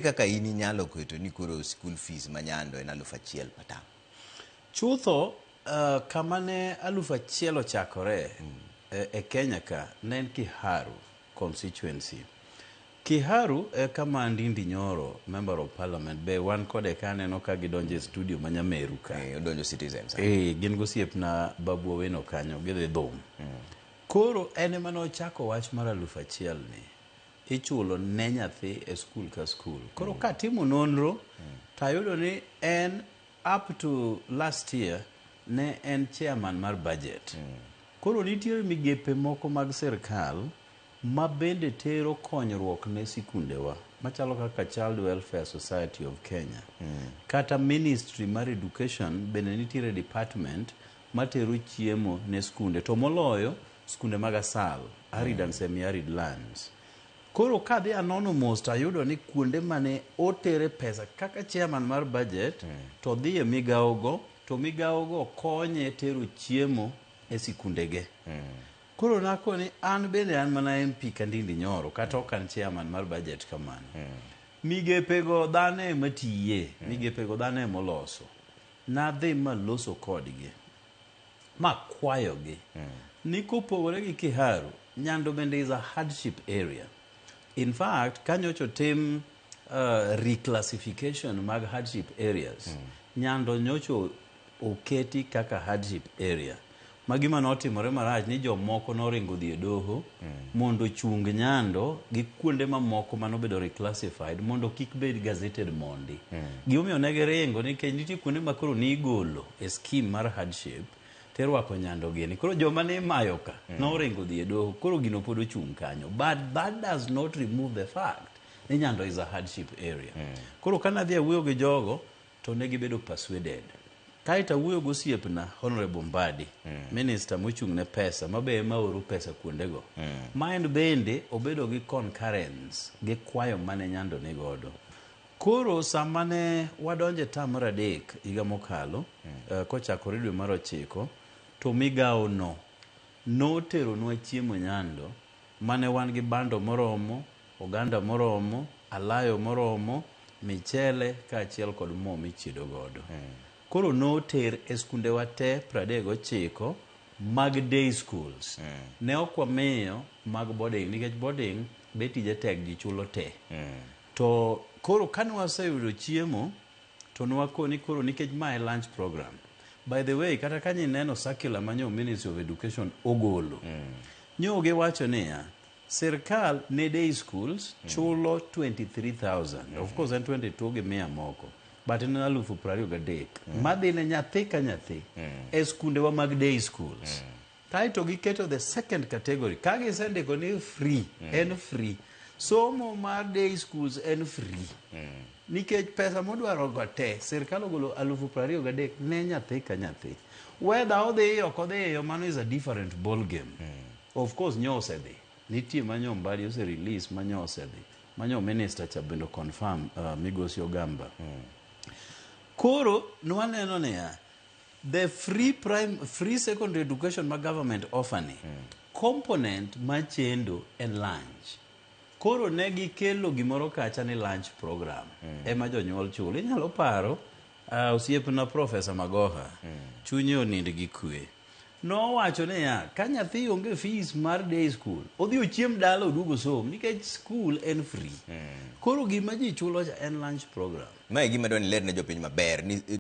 kaka ini nyalo kweto ni kuro school fees manyando en 1,000 patam. Chutho kamane 1,000 ochakore e Kenya ka ne en Kiharu constituency. Kiharu e kama Ndindi Nyoro, member of parliament, be wan kode ka aneno ka gidonjo e studio ma Nyameru ka. Odonjo Citizens. Gin gosiep na Babu Owino kanyo, gidhi dhum. Koro ene mane ochako wach mar 1,000 ni. Ichulo ne nyathi e skul ka skul. Koro ka timo nonro, tayudo ni en up to last year ne en chairman mar budget. Koro nitiere migepe moko mag sirkal ma bende tero konyruok ne sikundewa, machalo kaka Child Welfare Society of Kenya. Kata Ministry mar Education bende nitiere department matero chiemo ne skunde, to moloyo skunde mag asal, arid and semi-arid lands. Koro kadhi anono most ayudo ni kuonde mane otere pesa kaka chairman mar budget to dhi e migawogo, to migawogo konye tero chiemo e sikundege. Koro nako ni an bende an mana MP ka Ndindi Nyoro kata ok an chairman mar budget kamano. Migepego dhane matiye, migepego dhane moloso. Nadhi maloso kodgi, ma kwayogi. Ni kopogore gi Kiharu, Nyando bende is a hardship area. In fact, kanyocho tim reclassification mag hardship areas. Nyando nyocho oketi kaka hardship area. Magima notimore marach ni jomoko noringo dhi e doho mondo chung Nyando gi kuonde mamoko manobedo reclassified mondo kik bed gazetted mondi. Gimomiyo ne giringo nikech nitie kuonde ma koro nigolo e scheme mar hardship terwako Nyando gini. Koro joma ne imayo ka noringo dhi e doho, koro gino pod ochung kanyo. But that does not remove the fact ni Nyando is a hardship area. Koro kana dhi awuoyo gi jogo to ne gibedo persuaded. Kaita wuoyo gosiepna Honorable Mbadi, minister mochung ne pesa, mabe maoro pesa kuondego. Mind bende obedo gi concurrence gi kwayo mane Nyando ni godo. Koro samane wadonje tam mar 3 higa mokalo, kochakore dwe mar 9, to migawo no tero nwa chiemo Nyando mane wan gi bando moromo, oganda moromo, alayo moromo, michele kaachiel kod mo michiedo godo. Koro noter e skunde wate 39 mag day schools. Ne okwamiyo mag boarding, nikech boarding betije tek ji chulo te. To koro kane waseyudo chiemo, to nwakoni koro nikech ma e lunch program. By the way, kata kanyi neno circular manyo Ministry of Education ogolo. Nyoge wacho niya, sirkal ne day schools chulo 23,000. Of course, en 22 gi 100 moko. But in 23,000 madhi ne nyathi ka nyathi e skunde wa mag day schools. Kaito giketo the second category. Kagi sendiko ni free, en free. Somo mar day schools en free. Nikech pesa modwaro go te, sirkal ogolo 23,000 ne nyathi ka nyathi. Whether odhi ok odhi, mano is a different ball game. Of course, nyose dhi. Nitie manyo Mbadi ose release manyose dhi. Manyo minister cha bendo confirm Migosi Ogamba. Koro nwaneno niya, the free secondary education ma government offer ni component machendo en lunch. Koro ne gikelo gimoro kacha ni lunch program. Ema jonyuol chulo. Inyalo paro osiepna Professor Magoha chunye onind gi kwe. No wacho niya, ka nyathi onge fees mar day school, odhi ochiem dala oduogo som nikech school en free. Koro gima ji chulo en lunch program. Mae gima dwani ler ne jopiny maber ni